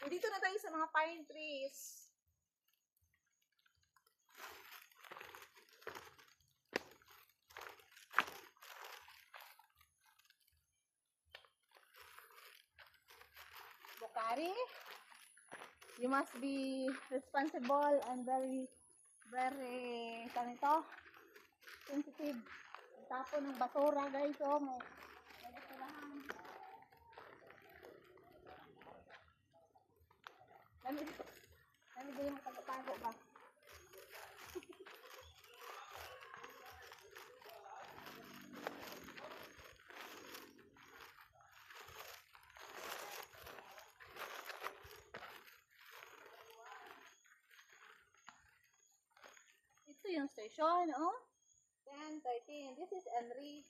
dito na tayo sa mga pine trees. Bukari, you must be responsible and very sensitive. Tapo ng basura, guys. Oh, may basurahan. Dami din yung pagkatago ba? Ito yung station, oh. 10, 13. This is Henry.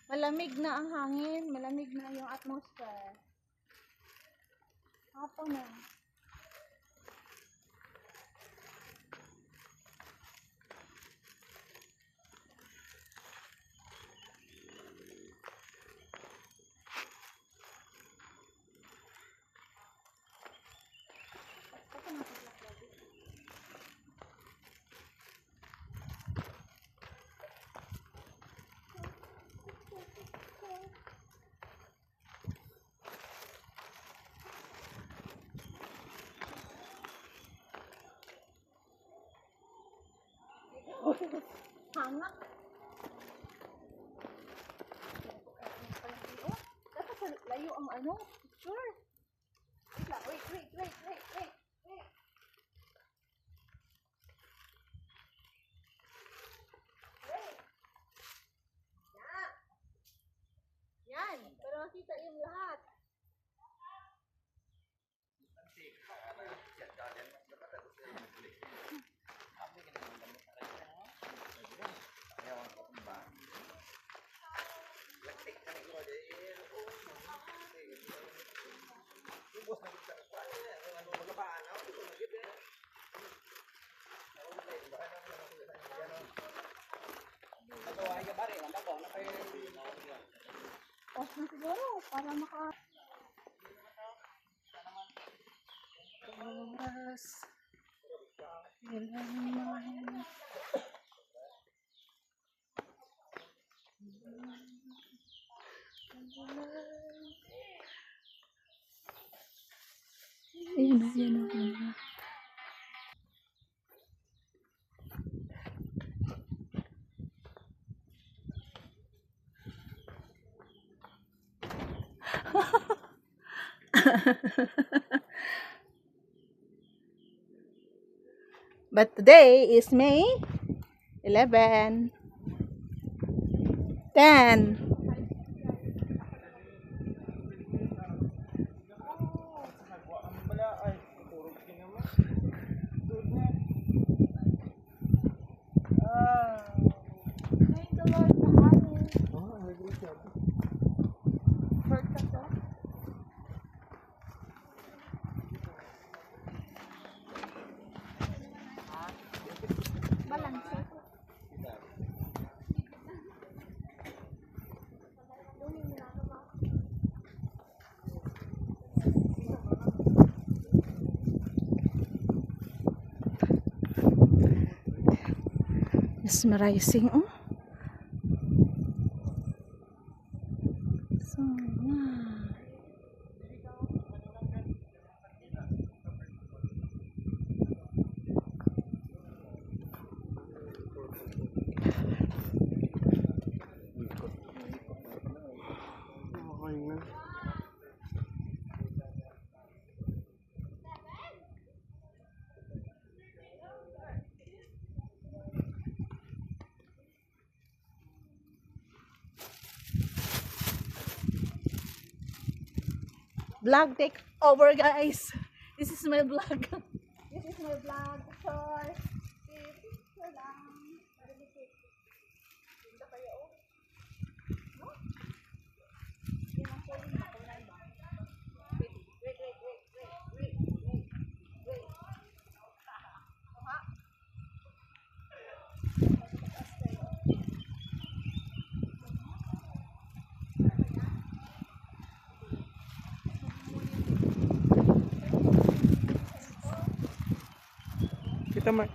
Malamig na ang hangin, malamig na yung atmosphere. Hapon na. Hangak. Dapat sa layo ang ano? Sure. Wait. Yan. Para makita yung lahat. Tapos na siguro para maka oras. Yan. But today is May 11, 10. Mesmerizing, oh. So, yeah. Vlog take over, guys. This is my vlog. Sorry. Picture lang. Ganda kayo, oh. No? Wait. Kita Mark.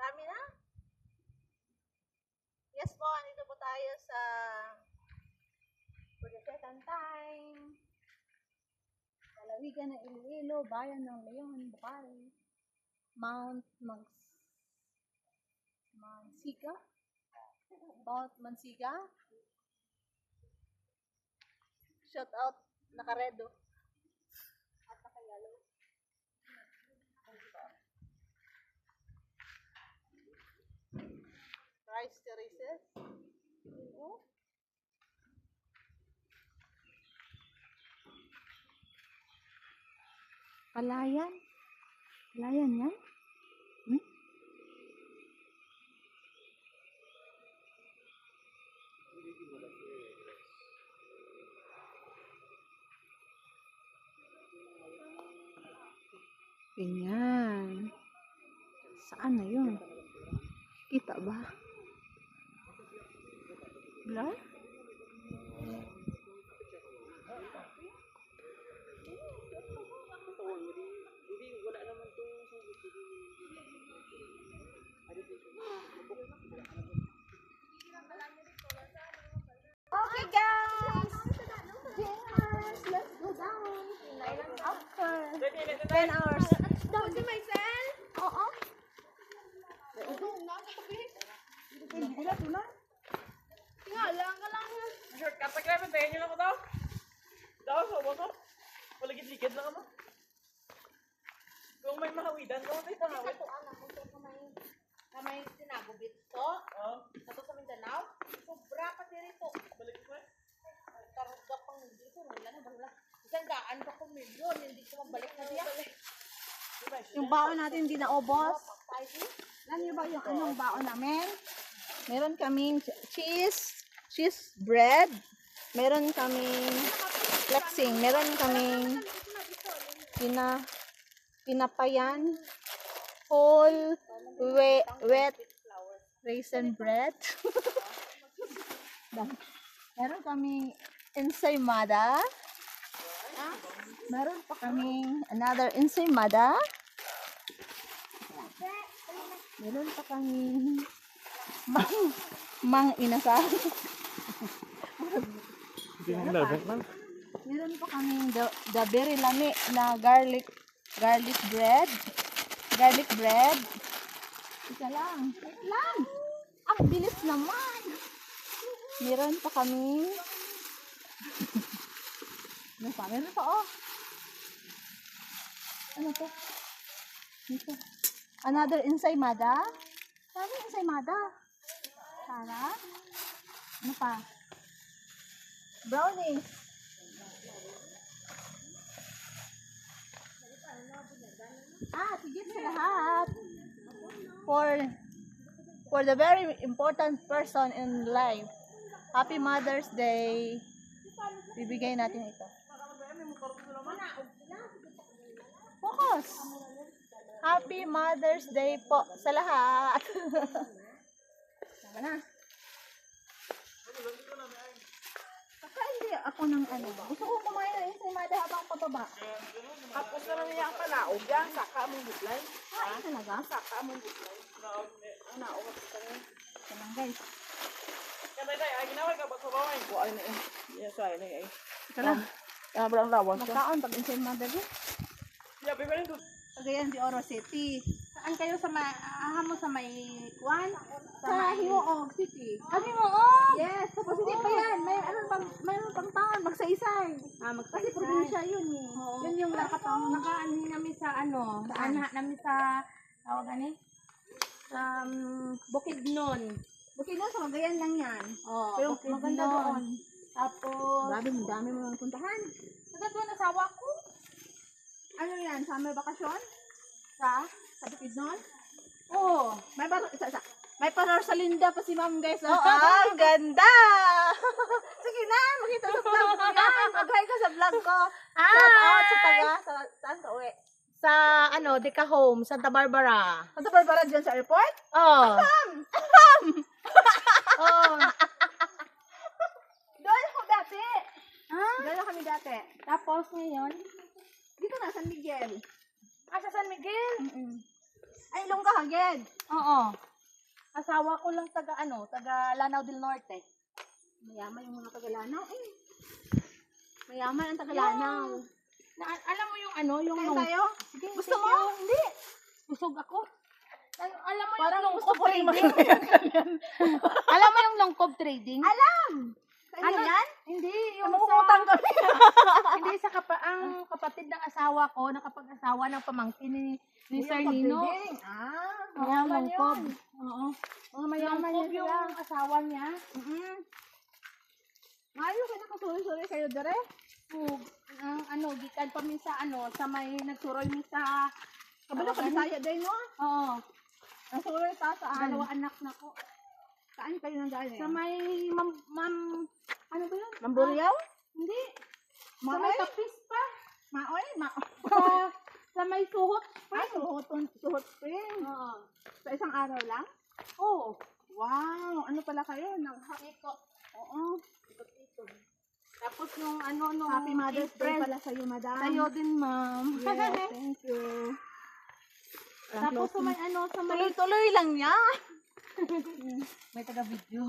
Marami na? Yes po, andito po tayo sa for the second time. Lalawigan ng Iloilo, bayan ng Leon, Bukay. Mount Mansiga? Mount Mansiga? Shout out, naka-redo. At naka-yellow. Rice terraces. Palayan? Palayan yan? Hmm? Ganyan. Saan na yun? Kita ba? Blur? Okay guys! Yes! Let's go down! After 10 hours. Down si myself? Oo. Wala ito na. Tingala ka lang. Shortcut na grabe, tayo nyo lang ko daw. Daw, so mo. Paligid-ligid lang mo. Kung may mahawidan, kung may pangawid. Ito anak mo ito na may sinagubit to. Oo. Ito sa Mindanao. Sobra pa dito. Balik ko eh. Karugda pang hindi ko. Wala na wala. Isang daan pa kung milyon. Hindi ko mabalik na diya. Yung baon natin hindi naubos. Alam niyo ba yung anong baon namin? Meron kaming cheese bread. Meron kaming flexing. Meron kaming pinapayan. Whole wet raisin bread. Meron kaming ensaymada. Meron pa kaming another ensaymada. Meron pa kaming mang inasal. Hindi mo labok lang. Meron pa kaming the very lami na garlic bread. Garlic bread. Isa lang. Wait lang. Ang bilis naman. Meron pa kaming Meron pa oh. Ano to? Dito. Another ensaymada. Sabi yung ensaymada. Sara? Ano pa? Brownies. Sige sa lahat. For the very important person in life. Happy Mother's Day. Bibigay natin ito. Focus. Happy Mother's Day po sa lahat. Tama na. Saka hindi ako ng ano. Gusto ko kumain ng ensaymada habang pababa. Tapos na naman yung panaog yan. Saka mong butlay. Kain talaga. Saka mong butlay. Naog at ito nga. Ito lang guys. Kaya tayo, ay ginawag ka ba sa baway? Buhay na eh. Yes, ay na eh. Ito lang. Kaya ba lang lawas ko? Magkaon pag ensaymada din. Yeah, baby, rin doon. Cagayan de Oro City. Saan kayo sa mo sa may Kwan? Sa Hiwoog City. Kami mo, oh! Yes, sa City pa yan. Mayroon pang taon, magsaysay. Kasi probinsya yun eh. Yun yung lakatang. Nakaan namin sa ano, Saan? namin sa, tawag gani? Bukidnon. Bukidnon, sa Cagayan lang yan. Oh, Pero maganda doon. Tapos, Grabe, dami mo nang puntahan. doon asawa ko. Ano yan, summer bakasyon? Sa? Sa Bukidnon? Oh, May Rosalinda pa si ma'am guys. Oh, ang ganda! Sige na, makita sa vlog ko yan. Mag-hi ka sa vlog ko. Shout out sa taga. Saan ka uwi? sa ano, Deca Home, Santa Barbara. Santa Barbara dyan sa airport? Oh. Oh. Doon ako dati. Ah, Doon kami dati. tapos ngayon, Dito na, San Miguel. sa San Miguel. Ay, Ilongga Haged. Oo. Asawa ko lang taga ano, taga Lanao del Norte. Mayaman yung mga Tagalanaw eh. Mayaman ang Tagalanaw. Alam mo yung ano, yung Kaya tayo? Sige, Gusto sige. mo? Hindi. Busog ako. Alam mo Parang yung gusto longkop ko rin trading? Alam mo yung longkop trading? Alam! Sa inyo Ano? yan? Hindi, yung Namumutang kami. hindi sa ang kapatid ng asawa ko, nakapag-asawa ng pamangkin ni Sir Yung Nino. pag-reading. Ah, Oo, mayaman longkop. yun. Oo. Mga mayaman Longkop yun yung sila. asawa niya. Mayo ka nakasuri-suri kayo dere? Oo. Ang ano, gikan pa mi sa ano, sa may nagsuroy mi sa Kabalo ka Bisaya din no? Oo. Nasuri ta saan? Dalawa anak na ko. Saan kayo nang galing? Sa may ano ba yun? Mamburiyaw? Hindi. Sa Maoy? may tapis pa. Maoy? Sa may suhot. Ay, suhot spring. Oo. Sa isang araw lang? Oo. Wow! Ano pala kayo? Iko. Oo. Tapos nung ano, nung Happy Mother's Day April, pala sa'yo, madam. Sa'yo din, ma'am. Yes, thank you. Tapos sa may ano, sa may... Tuloy-tuloy lang niya. May taga-video.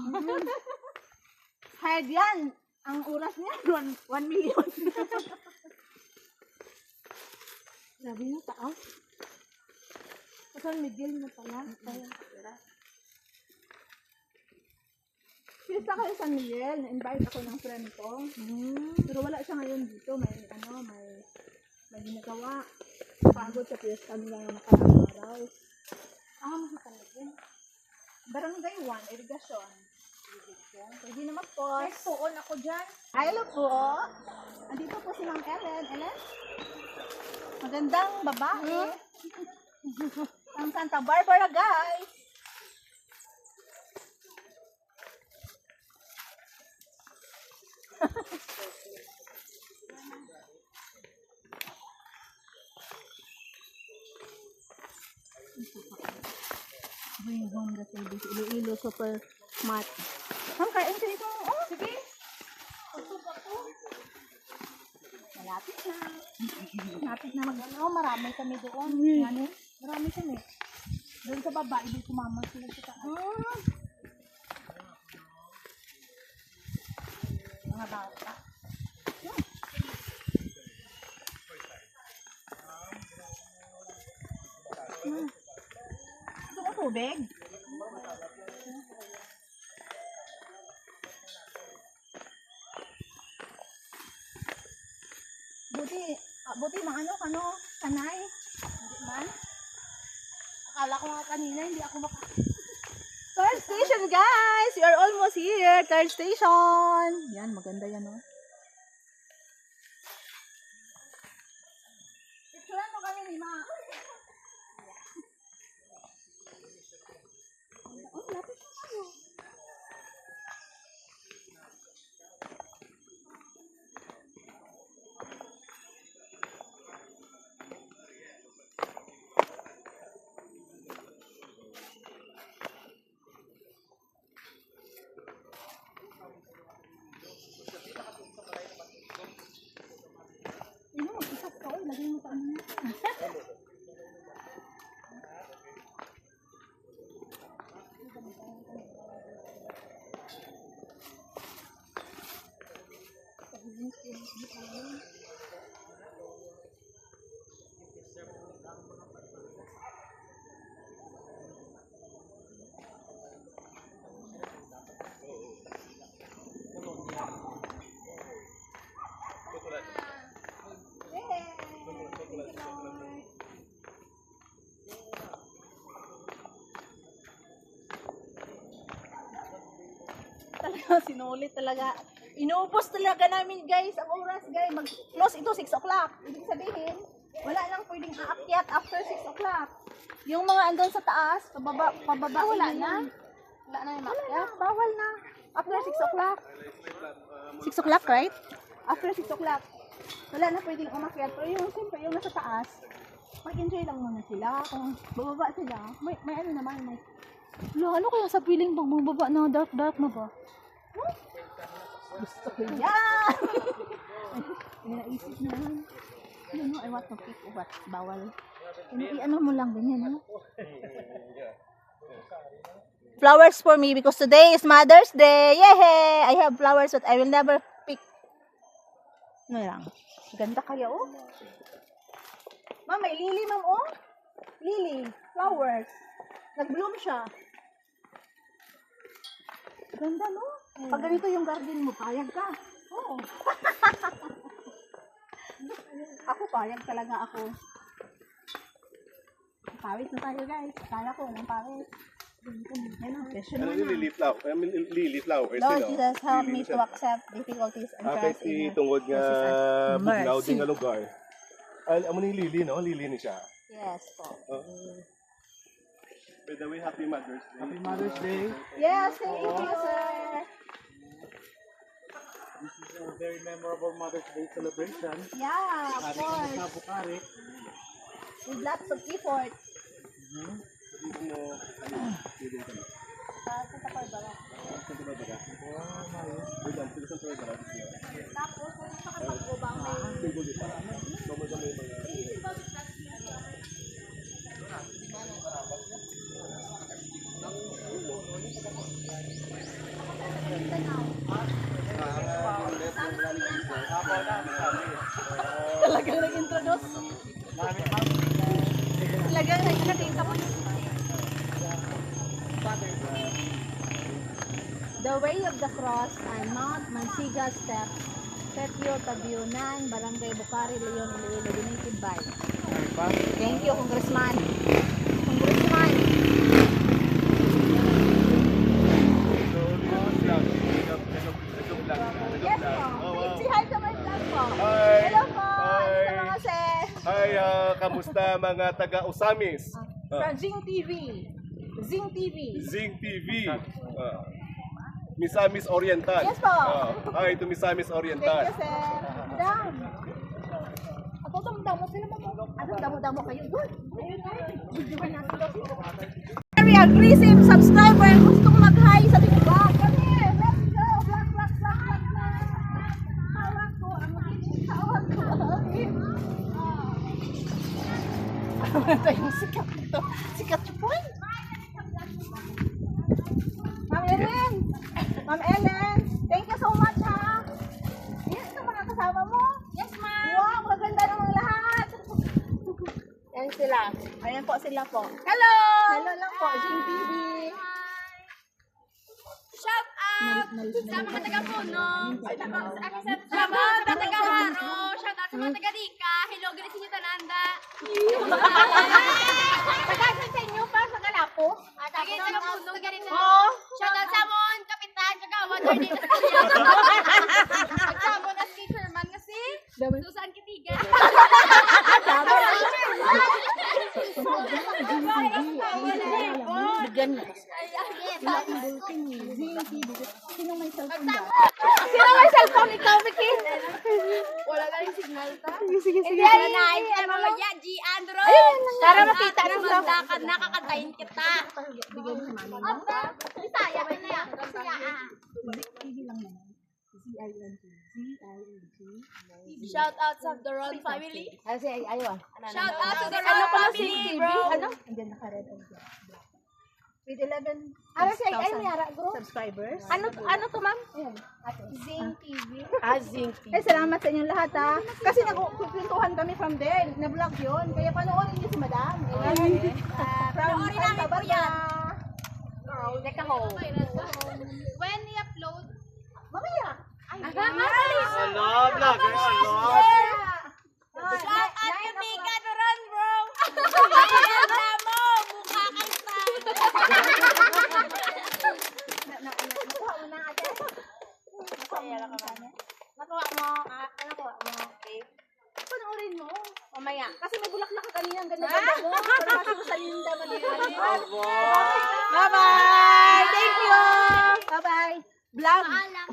Kahit yan, ang oras niya, 1 million. Grabe na, taas. Sa San Miguel na pala. Pista kayo San Miguel, na-invite ako ng friend ko. Pero wala siya ngayon dito, may ginagawa. Pagod sa pista nila ng nakaraang araw. Sa San Miguel. Barangay 1, irigasyon. Pwede na Ay, mag-post. tuon ako dyan. Hello po. Andito po si Ma'am Ellen. Ellen? Magandang babae. Ang Santa Barbara, guys. Bring home the service. Iloilo super smart. Ma'am, kain ka dito. Oh, sige. Usog ako. Malapit na. Napit na mag-ano, marami kami doon. Ano? Marami kami. Doon sa baba, ibig kumama sila sa taas. Mga bata. Gusto mo tubig? Buti ano, sanay. Hindi man. Akala ko nga kanina, hindi ako station, guys! We are almost here. Third station. Yan, maganda yan, oh. Picturean mo kami ni Ma. Oh, lapit na tayo. Mag-isap ka, oy. Lagay mo pa ano. Talaga, sinulit talaga. Inuubos talaga namin, guys, ang oras, guys. Mag-close ito 6 o'clock. Ibig sabihin, wala nang pwedeng aakyat after 6 o'clock. Yung mga andon sa taas, pababa wala na. Wala na yung maakyat. Bawal na. After 6 o'clock. 6 o'clock, right? After 6 o'clock. Wala na pwedeng umakyat. Pero yung, siyempre, yung nasa taas, mag-enjoy lang muna sila. Kung bababa sila, may ano naman, may... Ano kaya sa piling bang magbaba na dark na ba? Huh? Gusto ko yan! May naisip naman. Ano, I want to pick what? Bawal. Ano mo lang ganyan, no? Flowers for me because today is Mother's Day. Yay! I have flowers but I will never pick. Ano lang? Ganda kaya, oh. Ma'am, may lily, ma'am, oh. Lily. Flowers. Nag-bloom siya. Ganda, no? Pag ganito yung garden mo, payag ka. Oo. Ako, payag talaga ako. Pawis na tayo, guys. Kaya ko, ng pawis. Yan ang presyo na. Lily flower. Lord Jesus, help me to accept difficulties and Akay trust si in you. tungod nga Mercy. bugnaw din nga lugar. Amo ni Lily, no? Lily ni siya. Yes, po. By the way, Happy Mother's Day. Happy Mother's Day. Yes, thank you, sir. This is a very memorable Mother's Day celebration. Yeah, of Ari kami sa course. Bukari. With lots of effort. Sabihin mo, Lily ka na. Sa Takoy Barat. Saan ka ba baga? Wow, Mayo. Wait lang, sila saan ka ba baga? Tapos, sa kapag-ubang may... Tingko dito. Tumod na may mga... Talagang nag-introduce. Talagang nag-introduce ako. The Way of the Cross and Mount Mansiga Steps, Petio Tabiunan, Barangay Bukari, Leon, Iloilo, donated by. Thank you, Congressman. Congressman. Yes po. Say hi to my vlog po. Hi. Hello po. Hi. Hello kasi. Hi, kamusta mga taga-Usamis? From Zing TV. Zing TV. Zing TV. Misamis Oriental. Yes po. Hi to Misamis Thank Oriental. you, sir. Dam. Ako damo-damo sila mo. Ano damo-damo kayo? Good. Videohan natin daw sila. Very aggressive subscriber. Gustong mag-hi sa TikTok. Kami. Let's go. Black, black, black, black, black. Hawak ko ang hawak ko. Ito yung sikat ito. Sikat chupoy. Ma'am Ellen. Ma'am Ellen. Thank you so much, ha. Yes, ito mga kasama mo. Yes, ma'am. Wow, maganda namang lahat. Yan sila. Ayan po sila po. Hello! Hello lang po, Zing TV. Shout out sa mga taga-Puno, sa mga taga-Haro, shout out sa mga taga-Rika, hello, galit sa inyo Tananda. Pagkasin sa inyo pa sa Galapo. Sige, sa puno ganito. Oo. Shoutout sa mon, kapitan, kagawa, Jordi. Nagsamo na si Sherman kasi. Susan Kitigan. Bigyan mo. Sino may cellphone? Ikaw, Vicky? Wala ka rin signal ta. Sige. Hindi, ano mo yan, G. Andrew. Para makita ng Magdakan, nakakatayin kita. Ata, Bisaya ba niya? Bisaya, Shout out sa The Ron family. Shout out to The Ron family, bro. Ano? Andiyan naka-red. With 11 subscribers. Ano to, ma'am? Zing TV. Salamat sa inyong lahat, ha. Kasi nagkukwentuhan kami from there. Na-vlog yun. Kaya panoorin niyo si Madam. Panoorin namin po yan. Teka ho. When i-upload, Mamaya. Hello, vlogger. Hello. shout out yung Mika The Ron, bro. Ganda mo, mukha kang star. Nakuha mo na, ate. Nakuha mo. Nakuha mo. Okay. Panoorin mo. Mamaya. Kasi may bulaklak ka kanina. Ang ganda-ganda mo. Para kasi sa linda mo nila. Bye-bye. Thank you. Bye-bye. Vlog. Paalam.